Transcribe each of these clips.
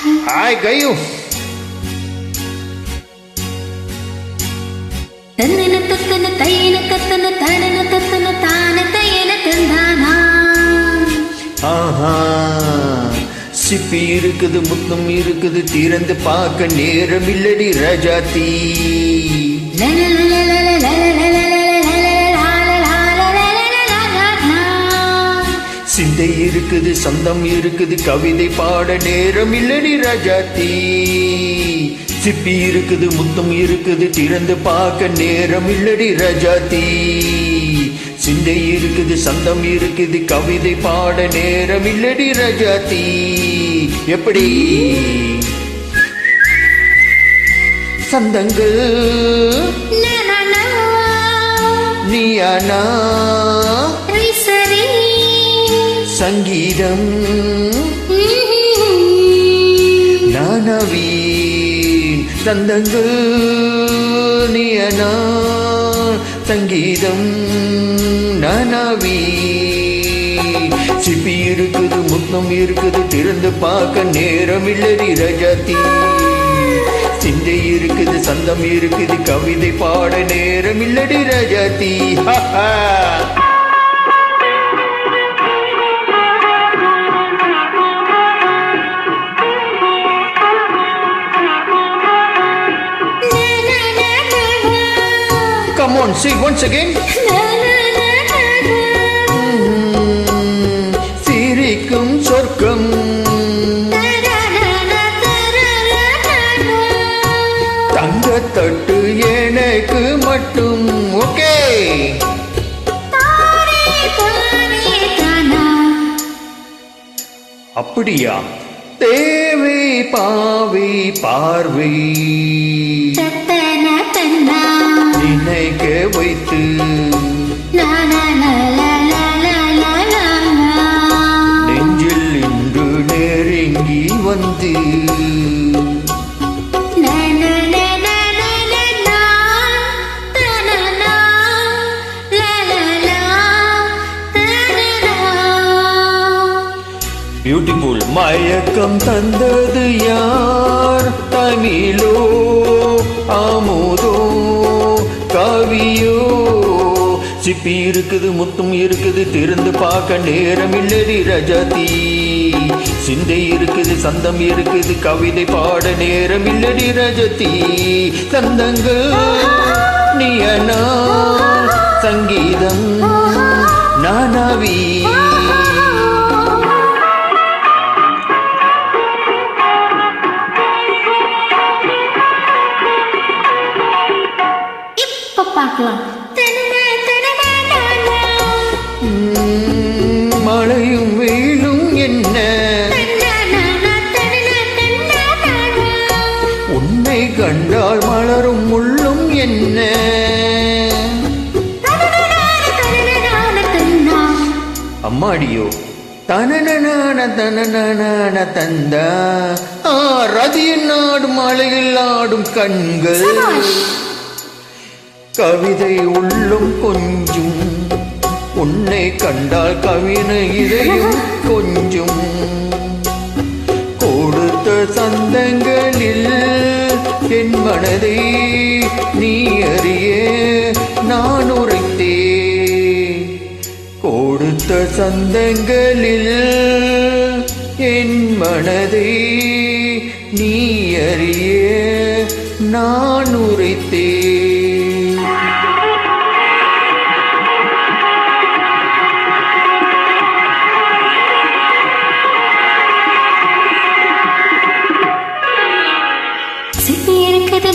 Hi, Gayu. தன்னன தத்தன தையன தத்தன தனன தத்தன தான தையன தந்தானா. ஆஹா, சிப்பி இருக்குது, முத்தம் இருக்குது, திறந்து பார்க்க நேரம் இல்லடி ராஜாத்தி. சிந்தை இருக்குது, சந்தம் இருக்குது, கவிதை பாட நேரம் இல்லடி ராஜாத்தி. சிப்பி இருக்குது, முத்தம் இருக்குது, திறந்து பார்க்க நேரம் இல்லடி ராஜாத்தி. சிந்தை இருக்குது, சந்தம் இருக்குது, கவிதை பாட நேரம் இல்லடி ராஜாத்தி. எப்படி சந்தங்கள் நீயானா சங்கீதம் நானவீன் சந்தங்கள் நீயனா சங்கீதம் நானவீன். சிப்பி இருக்குது, முத்தம் இருக்குது, திறந்து பார்க்க நேரம் இல்லடி ராஜாத்தி. சிந்தை இருக்குது, சந்தம் இருக்குது, கவிதை பாட நேரம் இல்லடி Rajathi. Come on, sing once again. சிரிக்கும் சொர்க்கம் தங்கத்தட்டு எனக்கு மட்டும். ஓகே, அப்படியா? தேவை பாவை பார்வை நினைக்க வைத்து நெஞ்சில் இன்று நெருங்கி வந்து பியூட்டிஃபுல். மயக்கம் தந்தது யார்? தமிழோ ஆமோதோ கவியோ? சிப்பி இருக்குது, முத்தும் இருக்குது, திறந்து பார்க்க நேரம் இல்லடி ராஜாத்தி. சிந்தை இருக்குது, சந்தம் இருக்குது, கவிதை பாட நேரம் இல்லடி ராஜாத்தி. சந்தங்கள் நீயனா சங்கீதம் நானாவி. பார்க்கலாம். மழையும் வெயிலும் என்ன உன்னை கண்டால் மலரும் முள்ளும் என்ன? அம்மாடியோ தனன தனன தந்தா ரதியின் நாடும் மலையில் ஆடும் கண்கள். கவிதை உள்ளும் கொஞ்சும் உன்னை கண்டால் கவினை இதையும் கொஞ்சும். கொடுத்த சந்தங்களில் என் மனதை நீ அறிய நான் உரைத்தே. கொடுத்த சந்தங்களில் என் மனதை நீ அறிய நான் உரைத்தே.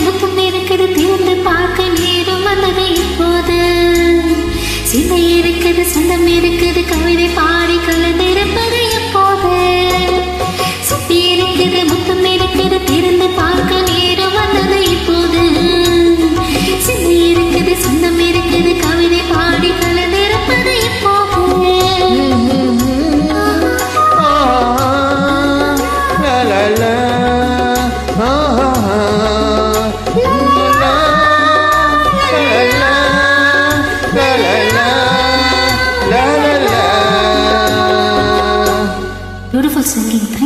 முத்தம் இருக்குது, திறந்து பார்க்க நேரம் வந்தது இப்போது. சிந்தை இருக்குது, சொந்தம் இருக்குது, கவிதை பாடி கலந்திருப்பது எப்போது. சுத்தி இருக்குது, முத்தம் இருக்குது, திறந்து பார்க்க நேரம் வந்தது இப்போது. சிந்தை இருக்குது, சொந்தம் இருக்குது, கவிதை பாடி கலந்திருப்பது எப்போது. Beautiful singing.